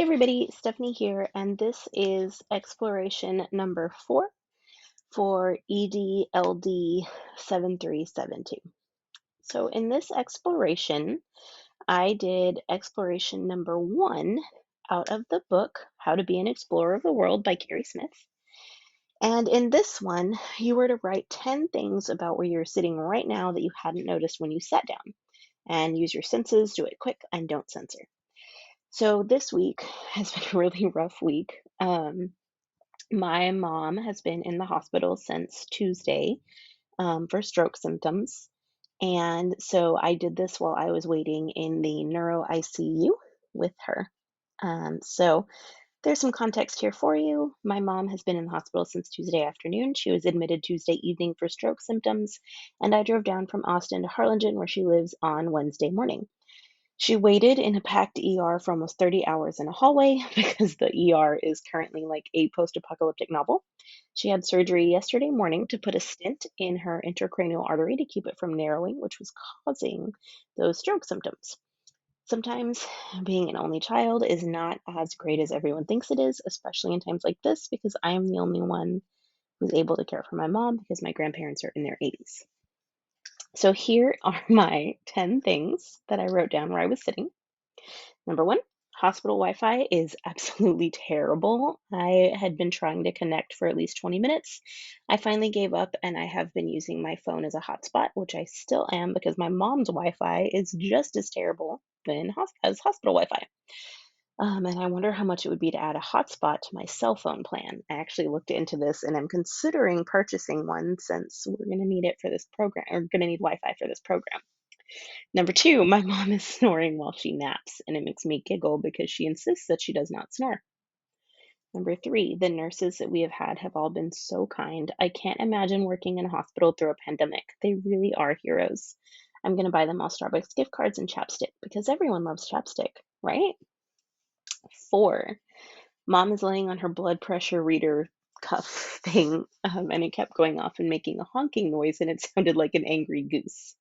Hey everybody, Stephanie here, and this is exploration number 4 for EDLD 7372. So in this exploration, I did exploration number 1 out of the book, How to Be an Explorer of the World by Keri Smith. And in this one, you were to write 10 things about where you're sitting right now that you hadn't noticed when you sat down. And use your senses, do it quick, and don't censor. So this week has been a really rough week. My mom has been in the hospital since Tuesday for stroke symptoms. And so I did this while I was waiting in the neuro ICU with her. So there's some context here for you. My mom has been in the hospital since Tuesday afternoon. She was admitted Tuesday evening for stroke symptoms, and I drove down from Austin to Harlingen, where she lives, on Wednesday morning. She waited in a packed ER for almost 30 hours in a hallway because the ER is currently like a post-apocalyptic novel. She had surgery yesterday morning to put a stent in her intracranial artery to keep it from narrowing, which was causing those stroke symptoms. Sometimes being an only child is not as great as everyone thinks it is, especially in times like this, because I am the only one who's able to care for my mom because my grandparents are in their 80s. So here are my 10 things that I wrote down where I was sitting. Number 1, hospital Wi-Fi is absolutely terrible. I had been trying to connect for at least 20 minutes. I finally gave up and I have been using my phone as a hotspot, which I still am because my mom's Wi-Fi is just as terrible as hospital Wi-Fi. And I wonder how much it would be to add a hotspot to my cell phone plan. I actually looked into this and I'm considering purchasing one since we're going to need it for this program, or going to need Wi-Fi for this program. Number 2, my mom is snoring while she naps, and it makes me giggle because she insists that she does not snore. Number 3, the nurses that we have had have all been so kind. I can't imagine working in a hospital through a pandemic. They really are heroes. I'm going to buy them all Starbucks gift cards and chapstick because everyone loves chapstick, right? 4, mom is laying on her blood pressure reader cuff thing, and it kept going off and making a honking noise, and it sounded like an angry goose.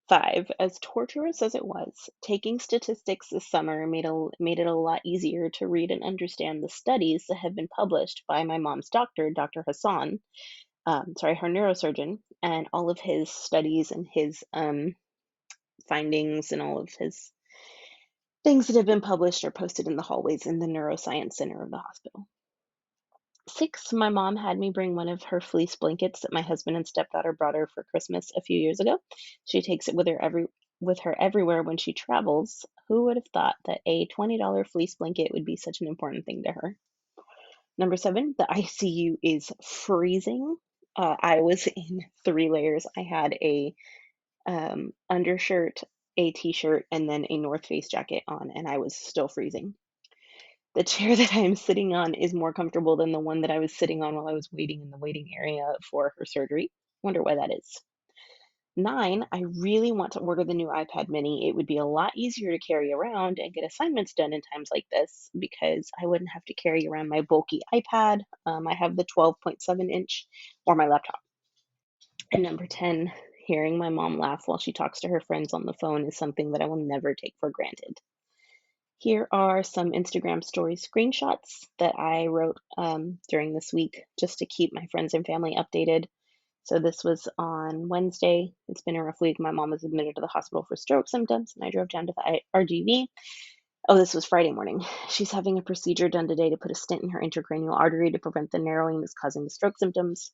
5, as torturous as it was, taking statistics this summer made it a lot easier to read and understand the studies that have been published by my mom's doctor, Dr. Hassan, her neurosurgeon, and all of his studies and his findings and all of his things that have been published are posted in the hallways in the neuroscience center of the hospital. 6, my mom had me bring one of her fleece blankets that my husband and stepdaughter brought her for Christmas a few years ago. She takes it with her everywhere when she travels. Who would have thought that a $20 fleece blanket would be such an important thing to her? Number 7, the ICU is freezing. I was in 3 layers. I had a undershirt, a t-shirt, and then a North Face jacket on, and I was still freezing. The chair that I am sitting on is more comfortable than the one that I was sitting on while I was waiting in the waiting area for her surgery. Wonder why that is. 9, I really want to order the new iPad mini. It would be a lot easier to carry around and get assignments done in times like this because I wouldn't have to carry around my bulky iPad. I have the 12.7-inch or my laptop. And number 10, hearing my mom laugh while she talks to her friends on the phone is something that I will never take for granted. Here are some Instagram story screenshots that I wrote during this week just to keep my friends and family updated. So this was on Wednesday. It's been a rough week. My mom was admitted to the hospital for stroke symptoms, and I drove down to the RGV. Oh, this was Friday morning. She's having a procedure done today to put a stent in her intracranial artery to prevent the narrowing that's causing the stroke symptoms.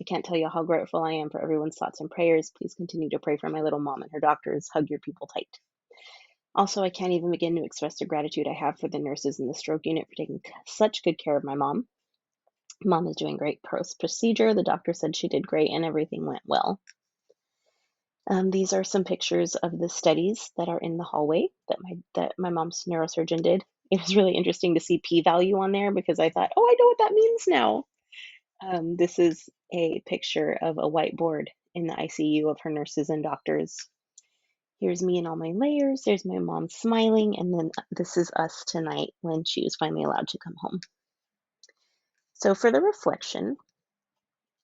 I can't tell you how grateful I am for everyone's thoughts and prayers. Please continue to pray for my little mom and her doctors. Hug your people tight. Also, I can't even begin to express the gratitude I have for the nurses in the stroke unit for taking such good care of my mom. Mom is doing great post-procedure. The doctor said she did great and everything went well. These are some pictures of the studies that are in the hallway that my mom's neurosurgeon did. It was really interesting to see p-value on there because I thought, oh, I know what that means now. This is a picture of a whiteboard in the ICU of her nurses and doctors. Here's me in all my layers. There's my mom smiling. And then this is us tonight when she was finally allowed to come home. So for the reflection,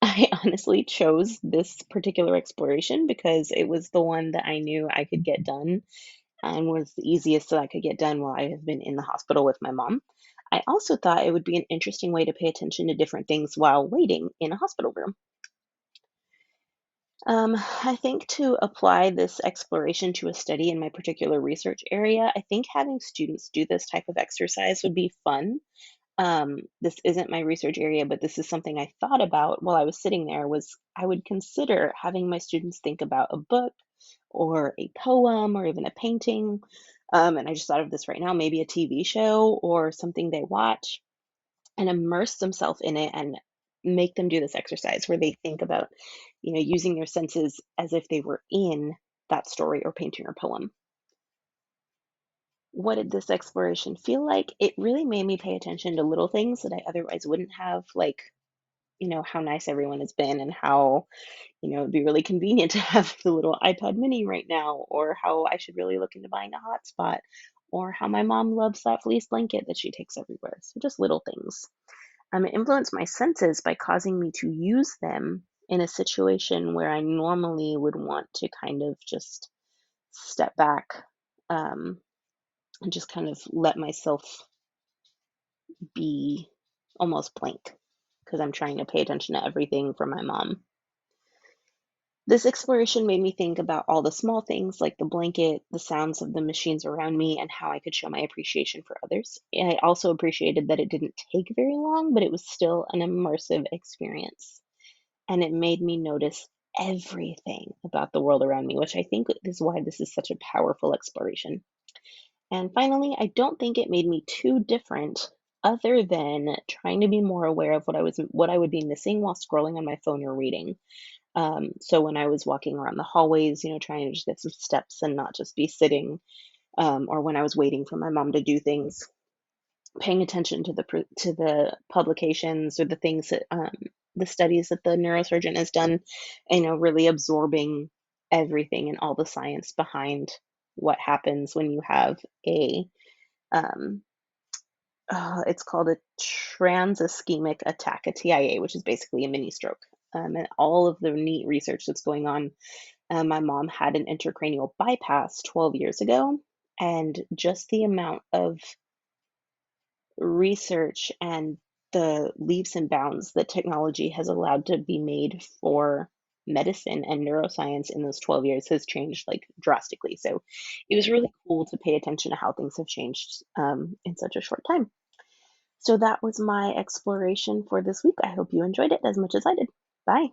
I honestly chose this particular exploration because it was the one that I knew I could get done and was the easiest that I could get done while I have been in the hospital with my mom. I also thought it would be an interesting way to pay attention to different things while waiting in a hospital room. I think to apply this exploration to a study in my particular research area, I think having students do this type of exercise would be fun. This isn't my research area, but this is something I thought about while I was sitting there was I would consider having my students think about a book or a poem or even a painting. And I just thought of this right now, maybe a TV show or something they watch and immerse themselves in it and make them do this exercise where they think about, using their senses as if they were in that story or painting or poem. What did this exploration feel like? It really made me pay attention to little things that I otherwise wouldn't have, like, how nice everyone has been and how, it'd be really convenient to have the little iPad mini right now, or how I should really look into buying a hotspot, or how my mom loves that fleece blanket that she takes everywhere. So just little things. It influenced my senses by causing me to use them in a situation where I normally would want to kind of just step back, and just kind of let myself be almost blank because I'm trying to pay attention to everything from my mom. This exploration made me think about all the small things like the blanket, the sounds of the machines around me, and how I could show my appreciation for others. And I also appreciated that it didn't take very long, but it was still an immersive experience. And it made me notice everything about the world around me, which I think is why this is such a powerful exploration. And finally, I don't think it made me too different other than trying to be more aware of what I would be missing while scrolling on my phone or reading. So when I was walking around the hallways, trying to just get some steps and not just be sitting, or when I was waiting for my mom to do things, paying attention to the publications or the things that the studies that the neurosurgeon has done, really absorbing everything and all the science behind what happens when you have a um, it's called a trans ischemic attack, a TIA, which is basically a mini stroke. And all of the neat research that's going on. My mom had an intracranial bypass 12 years ago, and just the amount of research and the leaps and bounds that technology has allowed to be made for medicine and neuroscience in those 12 years has changed like drastically. So it was really cool to pay attention to how things have changed in such a short time. So that was my exploration for this week. I hope you enjoyed it as much as I did. Bye.